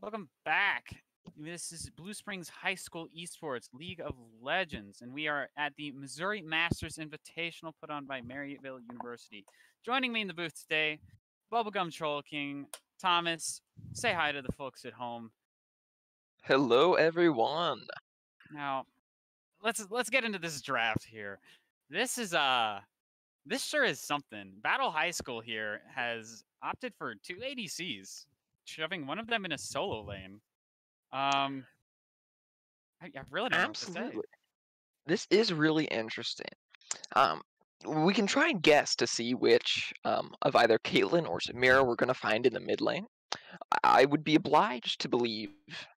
Welcome back. This is Blue Springs High School Esports League of Legends, and we are at the Missouri Masters Invitational put on by Maryville University. Joining me in the booth today, Bubblegum Troll King, Thomas. Say hi to the folks at home. Hello, everyone. Now, let's get into this draft here. This sure is something. Battle High School here has opted for two ADCs, shoving one of them in a solo lane. I really don't know what to say. Absolutely. This is really interesting. We can try and guess to see which of either Caitlyn or Samira we're going to find in the mid lane. I would be obliged to believe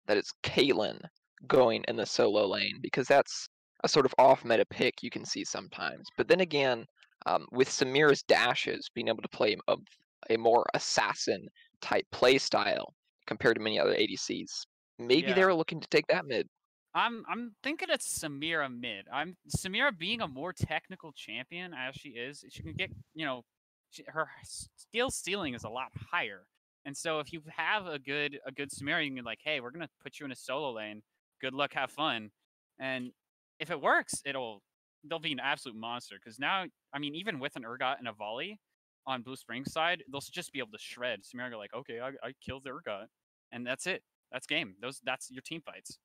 that it's Caitlyn going in the solo lane because that's a sort of off-meta pick you can see sometimes. But then again, with Samira's dashes being able to play a more assassin-type play style compared to many other ADCs, maybe they Yeah. were looking to take that mid. I'm thinking it's Samira mid. Samira being a more technical champion as she is. She can get her skill ceiling is a lot higher, and so if you have a good Samira, you can be like, hey, we're gonna put you in a solo lane. Good luck, have fun, and if it works, they'll be an absolute monster. Because now, I mean, even with an Urgot and a volley on Blue Springs side, they'll just be able to shred. Samira go like, okay, I killed the Urgot, and that's it. That's game. That's your team fights.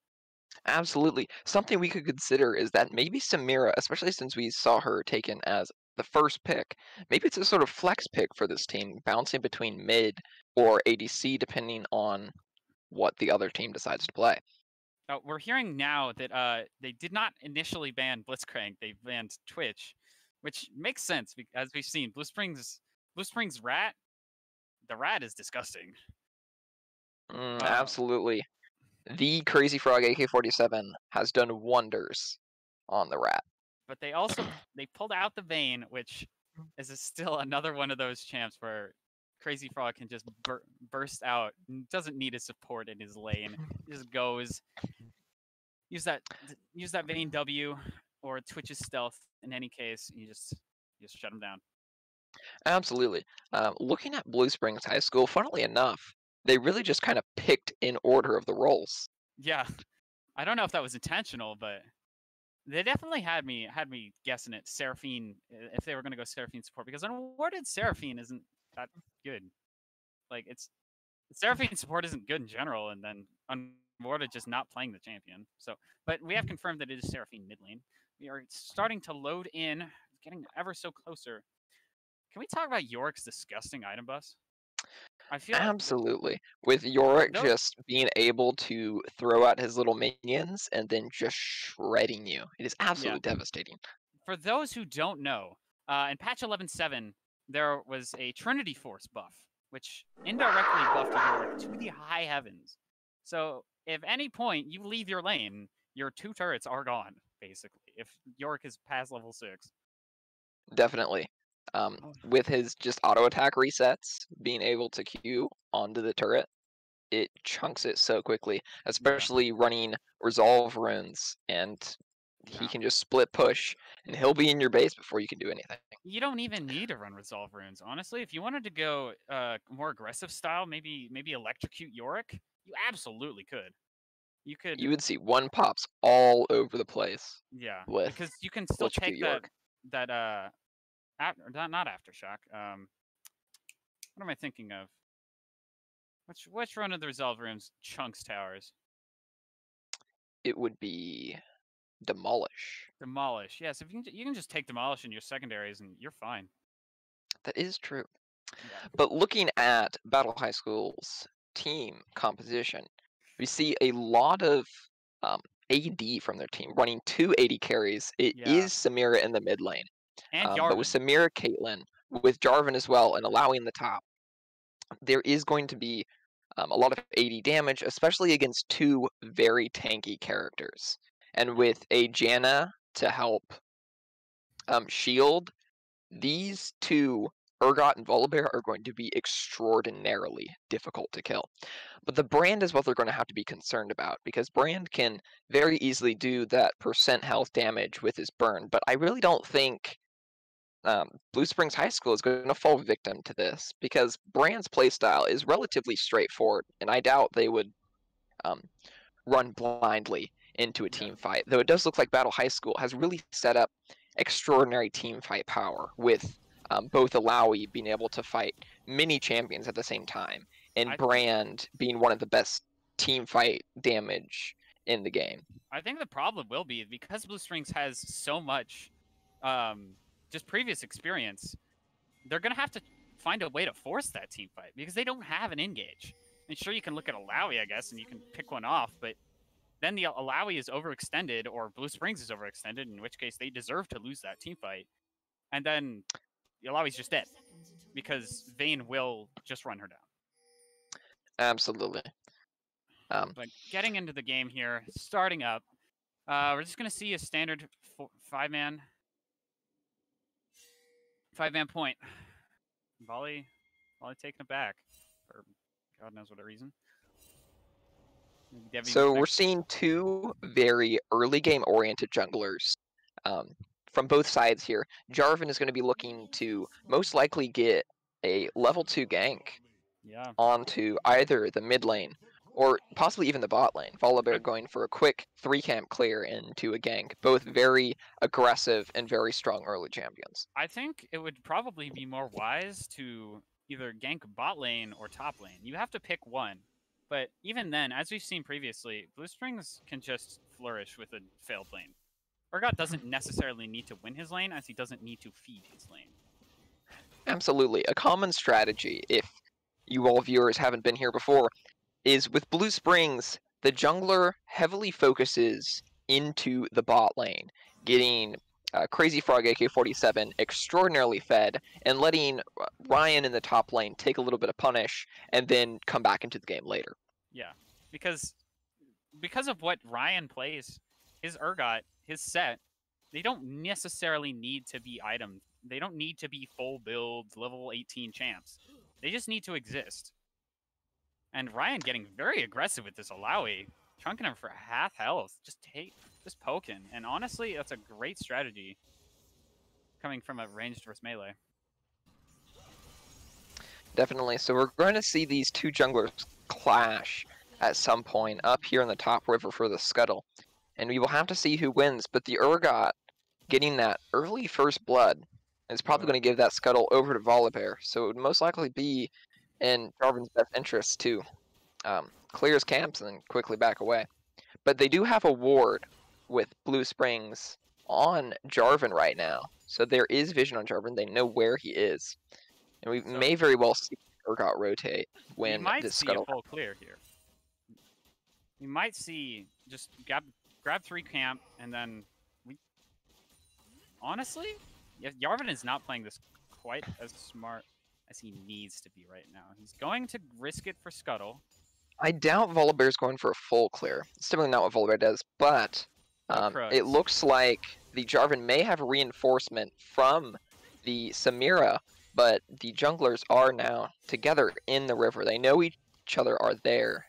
Absolutely. Something we could consider is that maybe Samira, especially since we saw her taken as the first pick, maybe it's a sort of flex pick for this team, bouncing between mid or ADC depending on what the other team decides to play. We're hearing now that they did not initially ban Blitzcrank; they banned Twitch, which makes sense as we've seen. Blue Springs rat, the rat is disgusting. Absolutely. The Crazy Frog AK-47 has done wonders on the rat. But they pulled out the Vayne, which is still another one of those champs where Crazy Frog can just burst out, doesn't need his support in his lane. He just goes, use that Vayne W or Twitch's stealth in any case. You just shut him down. Absolutely. Looking at Blue Springs High School, funnily enough, they really just kind of picked in order of the roles. Yeah, I don't know if that was intentional, but they definitely had me guessing it. Seraphine, if they were going to go Seraphine support, because unwarded Seraphine isn't that good. Like Seraphine support isn't good in general, and then unwarded just not playing the champion. So, but we have confirmed that it is Seraphine mid lane. We are starting to load in, getting ever so closer. Can we talk about Yorick's disgusting item bus? I feel Absolutely. With Yorick just being able to throw out his little minions and then just shredding you. It is absolutely devastating. For those who don't know, in patch 11.7, there was a Trinity Force buff, which indirectly buffed Yorick to the high heavens. So if any point you leave your lane, your two turrets are gone, basically, if Yorick is past level 6. Definitely. With his just auto attack resets, being able to Q onto the turret, it chunks it so quickly, especially running resolve runes, and he can just split push, and he'll be in your base before you can do anything. You don't even need to run resolve runes, honestly. If you wanted to go more aggressive style, maybe electrocute Yorick, you absolutely could. You would see one pops all over the place. Yeah, with because you can still take Yorick. not aftershock. What am I thinking of? Which run of the resolve rooms chunks towers? It would be demolish. Demolish. Yes, if you can just take demolish in your secondaries and you're fine. That is true. Yeah. But looking at Battle High School's team composition, we see a lot of AD from their team running 2 AD carries. It is Samira in the mid lane. And but with Samira, Caitlyn, with Jarvan as well, and allowing the top, there is going to be a lot of AD damage, especially against 2 very tanky characters. And with a Janna to help shield, these 2, Urgot and Volibear, are going to be extraordinarily difficult to kill. But the Brand is what they're going to have to be concerned about, because Brand can very easily do that % health damage with his burn, but I really don't think Blue Springs High School is going to fall victim to this, because Brand's playstyle is relatively straightforward, and I doubt they would run blindly into a Yeah. team fight. Though it does look like Battle High School has really set up extraordinary team fight power with both Alawi being able to fight many champions at the same time, and I think Brand being one of the best team fight damage in the game. I think the problem will be because Blue Strings has so much just previous experience, they're gonna have to find a way to force that team fight because they don't have an engage. And sure, you can look at Alawi, I guess, and you can pick one off, but then the Alawi is overextended or Blue Springs is overextended, in which case they deserve to lose that team fight. And then the Alawi's just dead because Vayne will just run her down. Absolutely. But getting into the game here, starting up, we're just gonna see a standard five-man point. Volley taking it back for God knows what a reason. So we're seeing two very early game oriented junglers from both sides here. Jarvan is going to be looking to most likely get a level 2 gank onto either the mid lane or possibly even the bot lane. Volibear going for a quick 3-camp clear into a gank. Both very aggressive and very strong early champions. I think it would probably be more wise to either gank bot lane or top lane. You have to pick one. But even then, as we've seen previously, Blue Springs can just flourish with a failed lane. Urgot doesn't necessarily need to win his lane, as he doesn't need to feed his lane. Absolutely. A common strategy, if you all viewers haven't been here before, is with Blue Springs, the jungler heavily focuses into the bot lane, getting Crazy Frog AK-47 extraordinarily fed, and letting Ryan in the top lane take a little bit of punish, and then come back into the game later. Yeah, because of what Ryan plays, his Urgot, his set, they don't necessarily need to be items. They don't need to be full builds, level 18 champs. They just need to exist. And Ryan getting very aggressive with this Alawi, chunking him for half health, just poking. And honestly, that's a great strategy coming from a ranged versus melee. Definitely. So we're going to see these two junglers clash at some point up here in the top river for the scuttle. And we will have to see who wins, but the Urgot getting that early first blood is probably going to give that scuttle over to Volibear. So it would most likely be in Jarvan's best interest to clear his camps and then quickly back away. But they do have a ward with Blue Springs on Jarvan right now. So there is vision on Jarvan. They know where he is. And we may very well see Urgot rotate when this scuttle. We might see a full clear here. We might see just grab 3 camp and then honestly, Jarvan is not playing this quite as smart as he needs to be right now. He's going to risk it for scuttle. I doubt Volibear's going for a full clear. It's typically not what Volibear does, but it looks like the Jarvan may have reinforcement from the Samira, but the junglers are now together in the river. They know each other are there,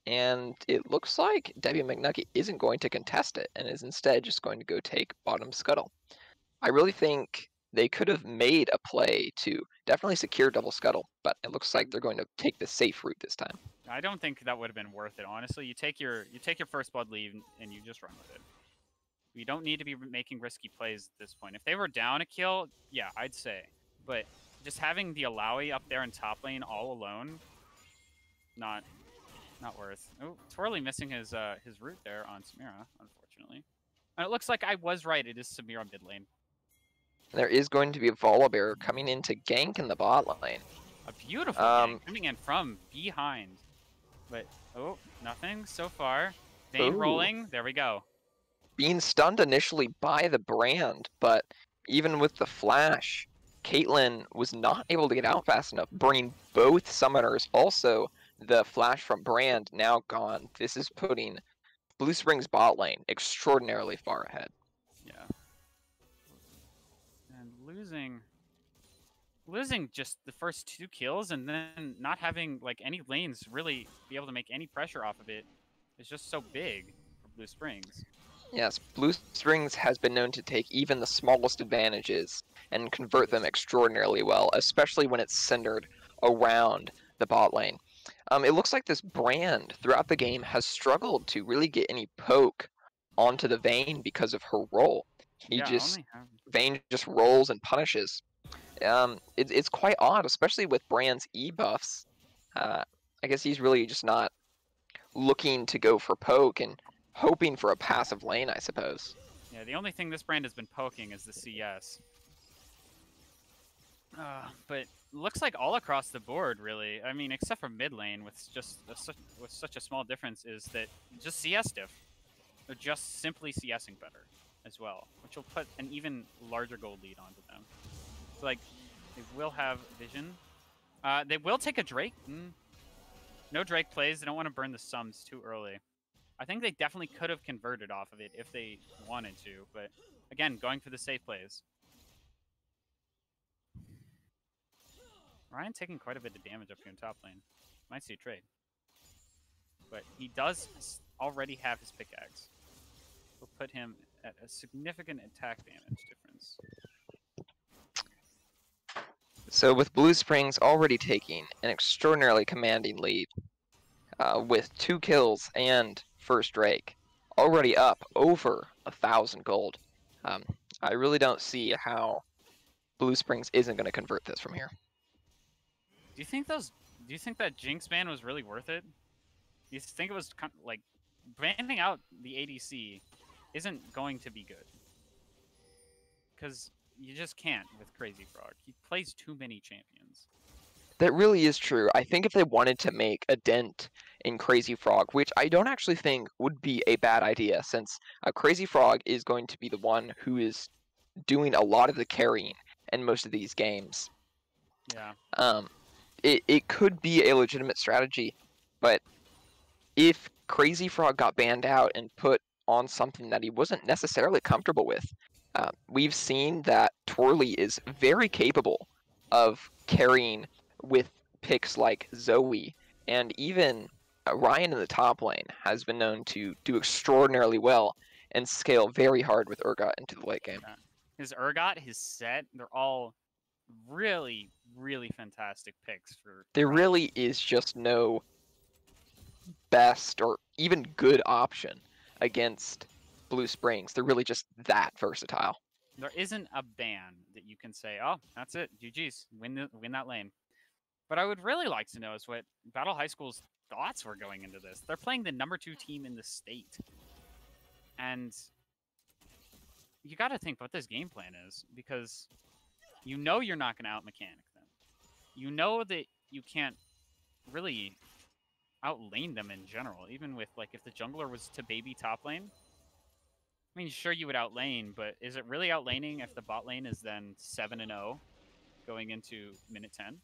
and it looks like Debbie McNugget isn't going to contest it and is instead just going to go take bottom scuttle. I really think they could have made a play to definitely secure double scuttle, but it looks like they're going to take the safe route this time. I don't think that would have been worth it, honestly. You take your first blood lead and you just run with it. You don't need to be making risky plays at this point. If they were down a kill, yeah, I'd say. But just having the Alawi up there in top lane all alone, not worth. Oh, Twirly missing his root there on Samira, unfortunately. And it looks like I was right. It is Samira mid lane. There is going to be a Volibear coming in to gank in the bot lane. A beautiful gank coming in from behind. But, oh, nothing so far. Vayne rolling. There we go. Being stunned initially by the Brand, but even with the flash, Caitlyn was not able to get out fast enough, burning both summoners. Also, the flash from Brand now gone. This is putting Blue Springs bot lane extraordinarily far ahead. Yeah. And losing just the first 2 kills and then not having like any lanes really be able to make any pressure off of it is just so big for Blue Springs. Yes, Blue Springs has been known to take even the smallest advantages and convert them extraordinarily well, especially when it's centered around the bot lane. It looks like this Brand throughout the game has struggled to really get any poke onto the Vayne because of her role. Yeah, only have. Vayne just rolls and punishes. It's quite odd, especially with Brand's E buffs. I guess he's really just not looking to go for poke and hoping for a passive lane, I suppose. Yeah, the only thing this Brand has been poking is the CS. But looks like all across the board, really. I mean, except for mid lane, with such a small difference, is that just CS diff. They're just simply CSing better as well, which will put an even larger gold lead onto them. So, like, they will have vision. They will take a Drake. No Drake plays. They don't want to burn the sums too early. I think they definitely could have converted off of it if they wanted to, but again, going for the safe plays. Ryan taking quite a bit of damage up here in top lane. Might see a trade. But he does already have his pickaxe. Will put him at a significant attack damage difference. So with Blue Springs already taking an extraordinarily commanding lead, with 2 kills and first Drake, already up over 1,000 gold, I really don't see how Blue Springs isn't going to convert this from here. Do you think that Jinx ban was really worth it? Do you think it was like banning out the ADC isn't going to be good? Because you just can't with Crazy Frog. He plays too many champions. That really is true. I think if they wanted to make a dent in Crazy Frog, which I don't actually think would be a bad idea, since Crazy Frog is going to be the one who is doing a lot of the carrying in most of these games. Yeah. It could be a legitimate strategy, but if Crazy Frog got banned out and put on something that he wasn't necessarily comfortable with, we've seen that Twirly is very capable of carrying with picks like Zoe, and even Ryan in the top lane has been known to do extraordinarily well and scale very hard with Urgot into the late game. Yeah. His Urgot, his set, they're all really, really fantastic picks for. There really is just no best or even good option against Blue Springs. They're really just that versatile. There isn't a ban that you can say, oh, that's it, GG's, win that lane. But I would really like to know is what Battle High School's thoughts were going into this. They're playing the #2 team in the state. And you got to think what this game plan is, because you know you're not going to out-mechanic them. You know that you can't really outlane them in general, even with, like, if the jungler was to baby top lane. I mean, sure, you would outlane, but is it really outlaning if the bot lane is then 7-0 going into minute 10?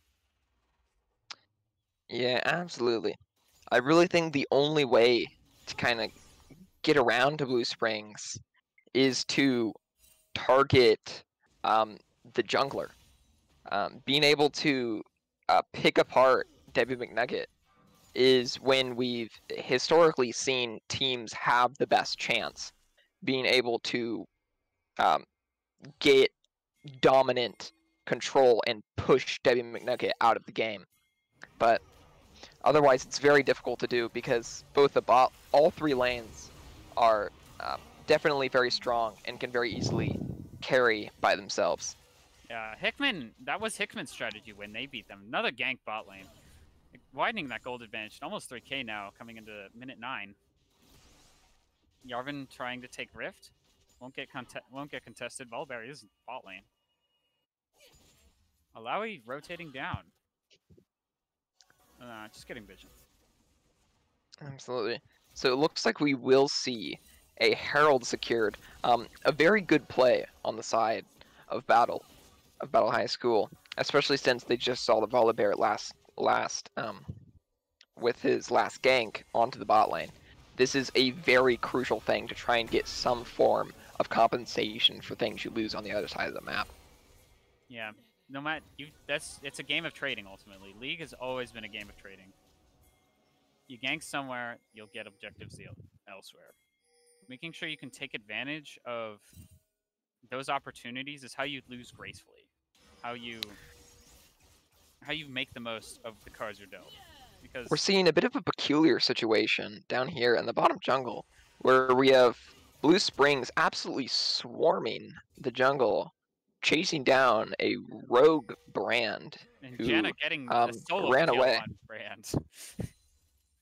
Yeah, absolutely. I really think the only way to kind of get around to Blue Springs is to target the jungler. Being able to pick apart Debbie McNugget is when we've historically seen teams have the best chance. Being able to get dominant control and push Debbie McNugget out of the game. But otherwise, it's very difficult to do because both all 3 lanes are definitely very strong and can very easily carry by themselves. Yeah, Hickman, that was Hickman's strategy when they beat them. Another gank bot lane. Widening that gold advantage, almost 3k now, coming into minute 9. Yarvin trying to take Rift. Won't get contested. Ballberry is bot lane. Alawi rotating down. Just getting vision. Absolutely. So it looks like we will see a Herald secured. A very good play on the side of Battle High School, especially since they just saw the Volibear last with his last gank onto the bot lane. This is a very crucial thing to try and get some form of compensation for things you lose on the other side of the map. Yeah, no matter it's a game of trading ultimately. League has always been a game of trading. You gank somewhere, you'll get objectives elsewhere. Making sure you can take advantage of those opportunities is how you lose gracefully. How you make the most of the cards you're dealt. We're because seeing a bit of a peculiar situation down here in the bottom jungle, where we have Blue Springs absolutely swarming the jungle, chasing down a rogue Brand and Janna who getting a solo ran kill away. on Brand. No,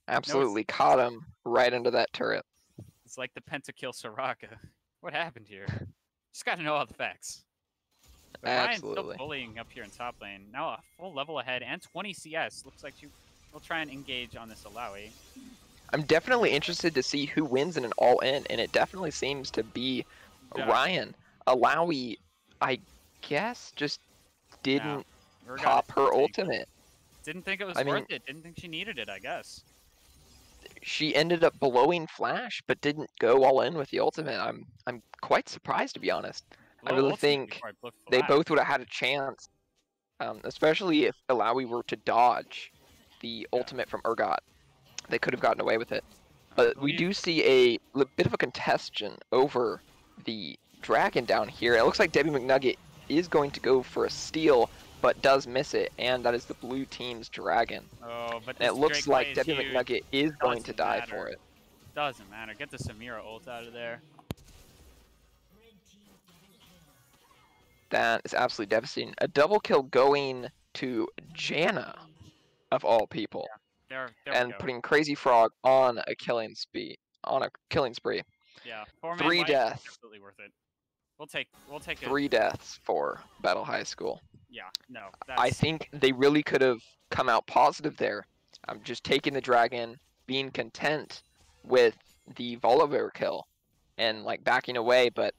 Absolutely caught him right under that turret. it's like the pentakill Soraka. What happened here? Just got to know all the facts. But Ryan's still Absolutely. bullying up here in top lane. Now a full level ahead and 20 CS. Looks like she will try and engage on this Alawi. I'm definitely interested to see who wins in an all-in, and it definitely seems to be Yeah. Ryan. Alawi, I guess, just Yeah. didn't Urgot is pop still her tanky. ultimate. Didn't think it was I worth mean, it. Didn't think she needed it, I guess. she ended up blowing Flash, but didn't go all in with the ultimate. I'm quite surprised, to be honest. I Blow really ultimate think before I blow they flash. both would have had a chance, especially if Alawi were to dodge the Yeah. ultimate from Urgot. They could have gotten away with it. I But we believe do see a bit of a contention over the dragon down here. It looks like Debbie McNugget is going to go for a steal, but does miss it, and that is the blue team's dragon. Oh, but And this it looks Drake like play is Debbie huge. McNugget is going to Doesn't die matter. for it. Doesn't matter. Get the Samira ult out of there. That is absolutely devastating. A double kill going to Janna, of all people, There we and go. putting Crazy Frog on a killing spree. Yeah, 4-man 3 wipe, deaths. absolutely worth it. We'll take it. 3 deaths for Battle High School. Yeah, no, I that's think they really could have come out positive there. Just taking the dragon, being content with the Volibear kill, and like backing away, but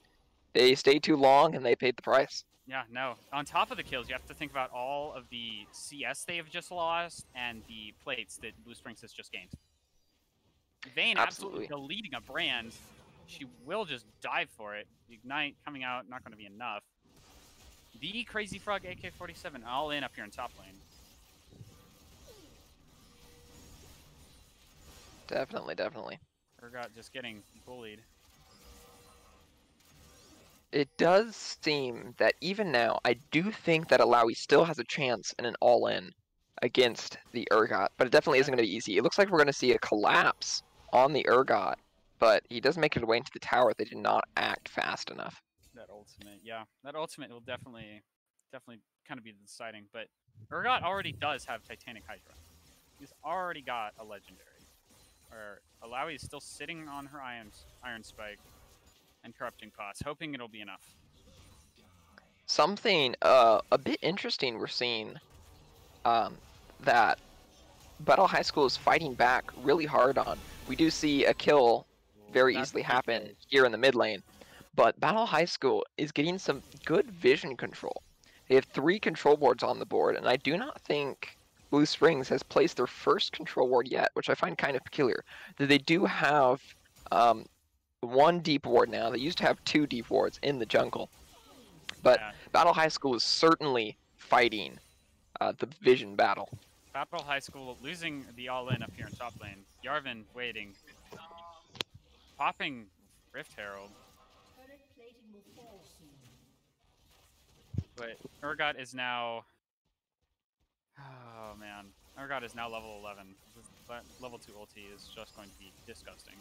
they stayed too long and they paid the price. yeah, no. On top of the kills, you have to think about all of the CS they have just lost and the plates that Blue Springs has just gained. Vayne absolutely deleting a Brand. She will just dive for it. The Ignite coming out, not going to be enough. The Crazy Frog AK-47 all in up here in top lane. Definitely. Urgot just getting bullied. It does seem that even now, I do think that Alawi still has a chance in an all-in against the Urgot, but it definitely isn't going to be easy. It looks like we're going to see a collapse on the Urgot, but he does make it away into the tower. They did not act fast enough. That ultimate, yeah. That ultimate will definitely kind of be deciding, but Urgot already does have Titanic Hydra. He's already got a legendary. Or Alawi is still sitting on her Iron Spike and Corrupting Pots, hoping it'll be enough. Something a bit interesting we're seeing that Battle High School is fighting back really hard on. We do see a kill very easily happen here in the mid lane, but Battle High School is getting some good vision control. They have 3 control wards on the board, and I do not think Blue Springs has placed their first control ward yet, which I find kind of peculiar. They do have 1 deep ward now. They used to have 2 deep wards in the jungle. But yeah. Battle High School is certainly fighting the vision battle. Battle High School losing the all-in up here in top lane. Yarvin waiting. Popping Rift Herald. But Urgot is now... Oh, man. Urgot is now level 11. Level 2 ulti is just going to be disgusting.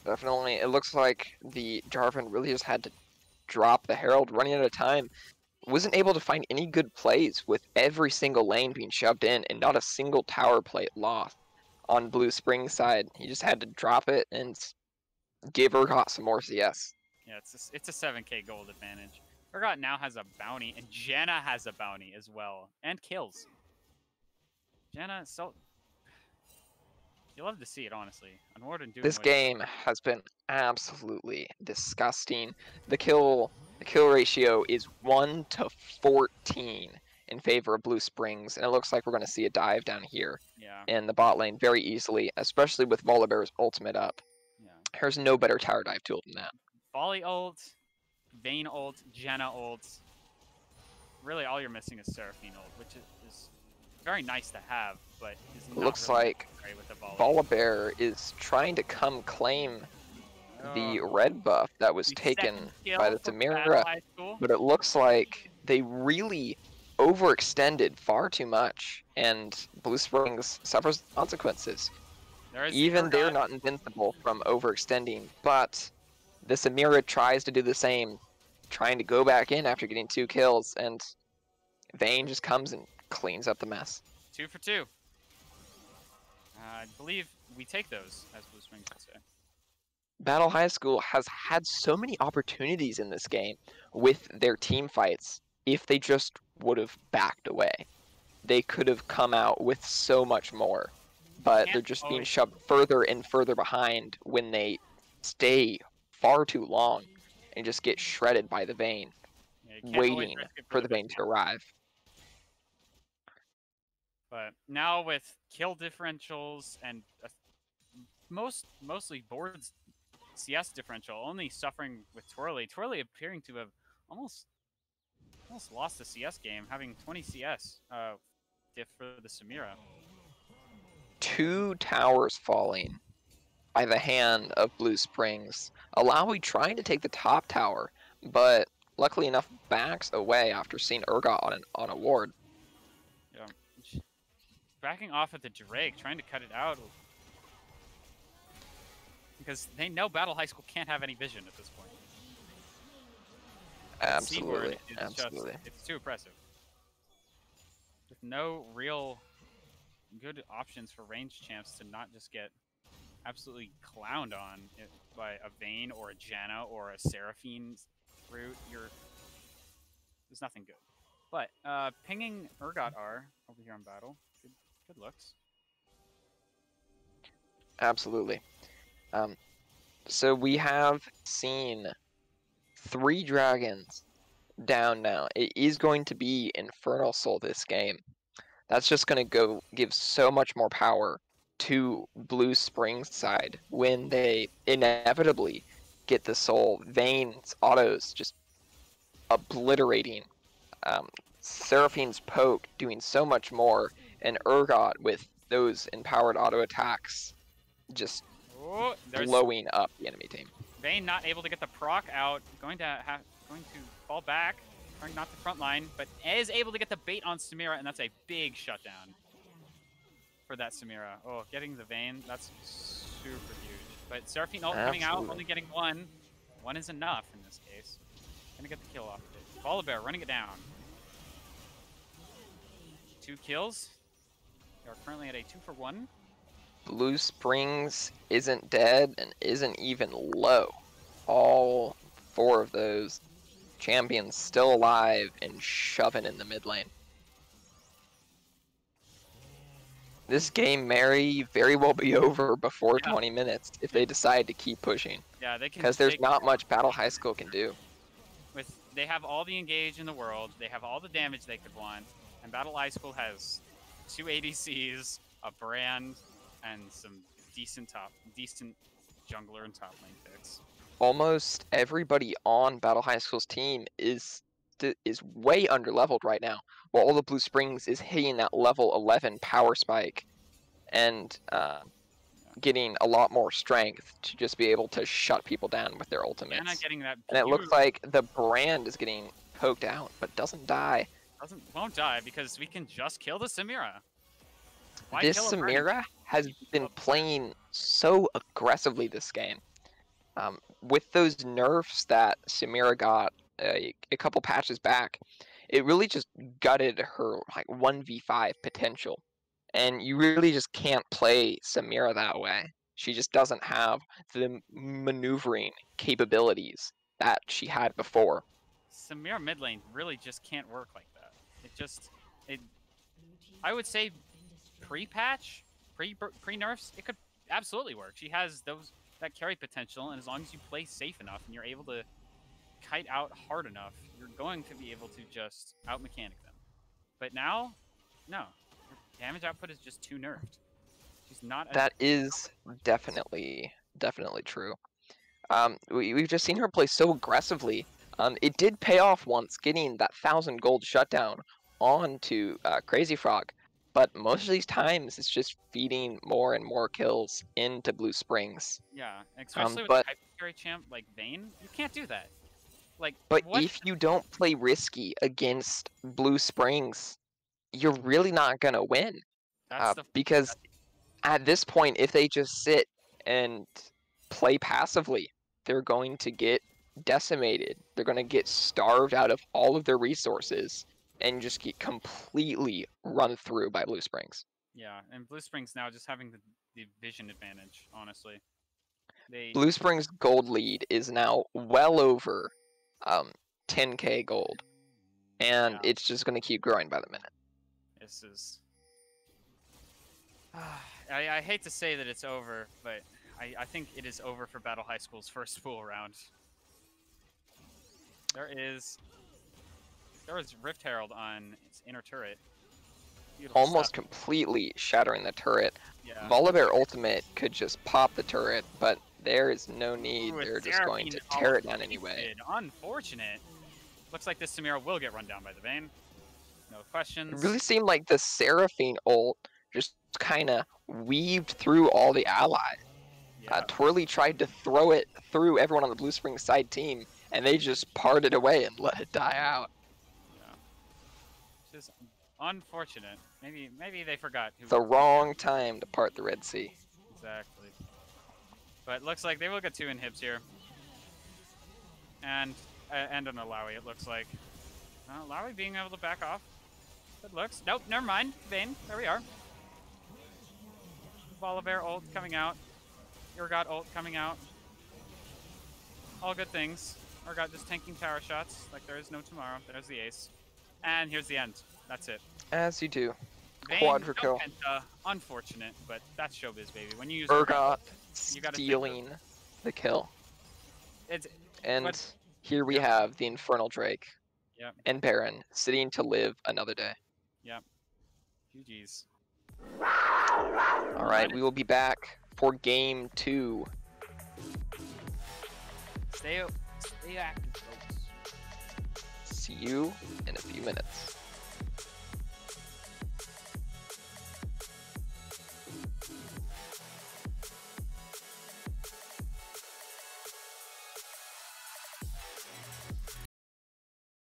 Definitely. It looks like the Jarvan really just had to drop the Herald running out of time. Wasn't able to find any good plays with every single lane being shoved in and not a single tower plate lost on Blue Spring's side. He just had to drop it and give Urgot some more CS. Yeah, it's a 7k gold advantage. Urgot now has a bounty, and Janna has a bounty as well, and kills. Janna, so... You love to see it, honestly. Unwarden doing this game has been absolutely disgusting. The kill ratio is 1 to 14 in favor of Blue Springs, and it looks like we're going to see a dive down here in the bot lane very easily, especially with Volibear's ultimate up. Yeah. There's no better tower dive tool than that. Volley ult, Vayne ult, Janna ult. Really, all you're missing is Seraphine ult, which is very nice to have, but is not looks really like Volibear is trying to come claim the red buff that was taken by the Samira, but it looks like they really overextended far too much and Blue Springs suffers consequences. There's the Even they're Urgot. not invincible from overextending, but the Samira tries to do the same, trying to go back in after getting 2 kills, and Vayne just comes and cleans up the mess. 2 for 2. I believe we take those, as Blue Springs would say. Battle High School has had so many opportunities in this game with their team fights. If they just would have backed away, they could have come out with so much more. But they're just being shoved further and further behind when they stay far too long and just get shredded by the Vayne, waiting for the Vayne to arrive. But now with kill differentials and mostly boards CS differential, only suffering with Twirly. Twirly appearing to have almost lost the CS game, having 20 CS diff for the Samira. 2 towers falling by the hand of Blue Springs, allowing trying to take the top tower, but luckily enough backs away after seeing Urgot on a ward. Yeah. Backing off at the Drake, trying to cut it out. Because they know Battle High School can't have any vision at this point. Absolutely, absolutely. It's too oppressive. With no real good options for range champs to not just get absolutely clowned on by a Vayne or a Janna or a Seraphine's route, there's nothing good. But pinging Urgot R over here on battle, good looks. Absolutely. So we have seen 3 dragons down now. It is going to be Infernal Soul this game. That's just going to give so much more power to Blue Springs side when they inevitably get the soul. Vayne's autos just obliterating. Seraphine's poke doing so much more, and Urgot with those empowered auto attacks just blowing up the enemy team. Vayne not able to get the proc out, going to fall back, trying not to front line, but is able to get the bait on Samira, and that's a big shutdown for that Samira. Oh, getting the Vayne, that's super huge. But Seraphine ult coming out, only getting 1. 1 is enough in this case. Gonna get the kill off of it. Volibear running it down. 2 kills. They are currently at a 2 for 1. Blue Springs isn't dead and isn't even low. All 4 of those champions still alive and shoving in the mid lane. This game may very well be over before 20 minutes if they decide to keep pushing. Yeah, they can. Because there's not much Battle High School can do. They have all the engage in the world. They have all the damage they could want. And Battle High School has 2 ADCs, a brand, and some decent jungler and top lane picks. Almost everybody on Battle High School's team is way underleveled right now, while all the Blue Springs is hitting that level 11 power spike and getting a lot more strength to just be able to shut people down with their ultimates. And it looks like the brand is getting poked out, but doesn't die. Won't die because we can just kill the Samira. This Samira has been playing so aggressively this game. With those nerfs that Samira got a couple patches back, it really just gutted her like 1v5 potential. And you really just can't play Samira that way. She just doesn't have the maneuvering capabilities that she had before. Samira mid lane really just can't work like that. I would say pre-patch, pre-nerfs, it could absolutely work. She has that carry potential, and as long as you play safe enough and you're able to kite out hard enough, you're going to be able to just out-mechanic them. But now, no. Her damage output is just too nerfed. She's not. That is definitely true. We've just seen her play so aggressively. It did pay off once getting that 1,000 gold shutdown onto Crazy Frog, but most of these times it's just feeding more and more kills into Blue Springs. Yeah, especially with a hyper carry champ like Vayne, you can't do that. But if you don't play risky against Blue Springs, you're really not gonna win. That's the Because at this point, if they just sit and play passively, they're going to get decimated. They're going to get starved out of all of their resources and just get completely run through by Blue Springs. yeah, and Blue Springs now just having the vision advantage, honestly. Blue Springs' gold lead is now well over 10k gold, and it's just going to keep growing by the minute. This is... I hate to say that it's over, but I think it is over for Battle High School's first full round. There was Rift Herald on its inner turret. Beautiful Almost stuff. completely shattering the turret. Yeah. Volibear ultimate could just pop the turret, but there is no need. Ooh, They're just going to tear it down anyway. Unfortunate. Looks like this Samira will get run down by the Vayne. No questions. It really seemed like the Seraphine ult just kind of weaved through all the allies. Yeah. Twirly tried to throw it through everyone on the Blue Springs side team, and they just parted away and let it die out. Yeah. Just unfortunate. Maybe they forgot. The wrong time to part the Red Sea. Exactly. But looks like they will get 2 inhibs here. And an Alawi, it looks like. Alawi being able to back off. Good looks. Nope, never mind. Vayne, there we are. Volibear ult coming out. Urgot ult coming out. All good things. Urgot just tanking tower shots like there is no tomorrow. There's the ace. And here's the end. That's it. As you do. Vayne, Quadra no kill. penta. Unfortunate, but that's showbiz, baby. When you use Urgot you gotta stealing the kill. And here we have the Infernal Drake and Baron sitting to live another day. Yep. GG's. Alright, we will be back for game 2. Stay active, folks. See you in a few minutes.